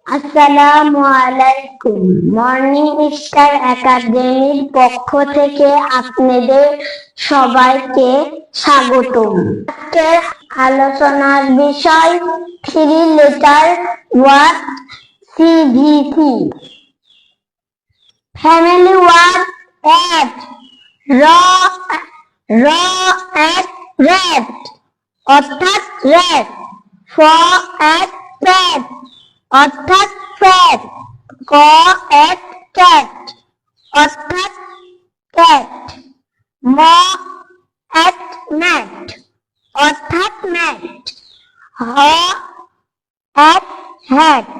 আসসালামু আলাইকুম। Morning star একাডেমির পক্ষ থেকে আপনাদের সবাইকে স্বাগতম। আজকের আলোচনার বিষয় 3 letter word CVC। Family word at, র অ্যাট রেড অর্থাৎ রেড, ফ অ্যাট ফ্যাট অর্থাৎ ফ্যাট, ক অ্যাট ক্যাট অর্থাৎ ক্যাট, ম অ্যাট ম্যাট অর্থাৎ ম্যাট, হ অ্যাট হ্যাট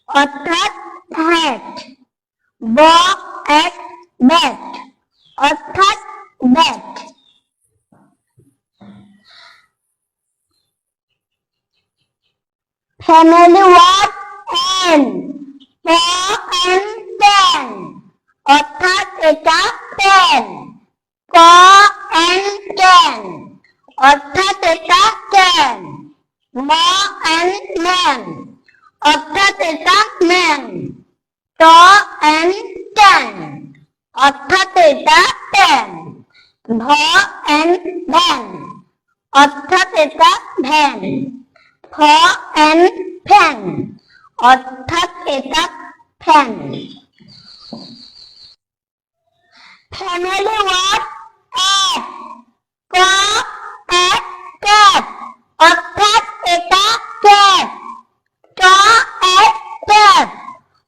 অর্থাৎ হ্যাট, ব অ্যাট ব্যাট অর্থাৎ ব্যাট। ফ্যামিলি ওয়ার্ড এন, প এন পেন অর্থাৎ এটা পেন, ক এন ক্যান অর্থাৎ এটা ক্যান, ম এন ম্যান অর্থাৎ এটা ম্যান, ট এন ট্যান অর্থাৎ এটা ট্যান, ভ এন ভ্যান অর্থাৎ এটা ভ্যান, ফ এন ফ্যান অর্থাৎ এটা ফ্যান। ফ্যামিলি ওয়ার্ড অ্যাট, ক অ্যাট ক্যাট অর্থাৎ এটা ক্যাট, ট অ্যাট ক্যাট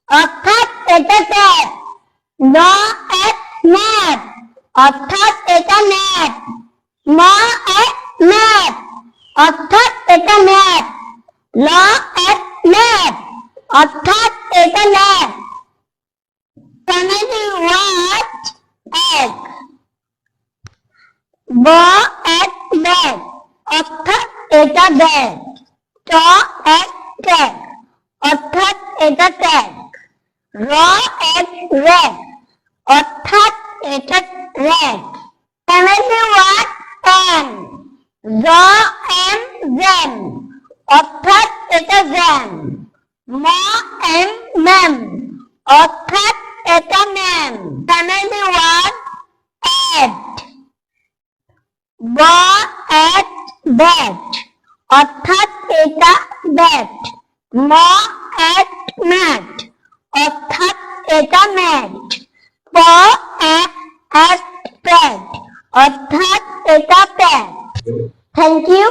অর্থাৎ এটা ক্যাট, ন অ্যাট ন্যাট অর্থাৎ এটা ন্যাট, ম অ্যাট ম্যাট অর্থাৎ এটা ম্যাট, ল অ্যাট ল্যাট অর্থাৎ এটা ল্যাট। ফ্যামিলি ওয়ার্ড এগ, ব অ্যাট ব্যাগ অর্থাৎ এটা ব্যাগ, ট অ্যাট ট্যাগ অর্থাৎ এটা ট্যাগ, র অ্যাট র্যাক অর্থাৎ এটা র্যাক। ফ্যামিলি ওয়ার্ড প্যান, জ এম জ্যাম অর্থাৎ এটা জ্যাম, ম এম ম্যাম অর্থাৎ এটা ম্যাম। ফ্যামিলি ওয়ার্ড অ্যাড, ব অ্যাট ব্যাট অর্থাৎ এটা ব্যাট, ম অ্যাট ম্যাট অর্থাৎ এটা ম্যাট, প অ্যাট প্যাট অর্থাৎ এটা প্যাট। Thank you.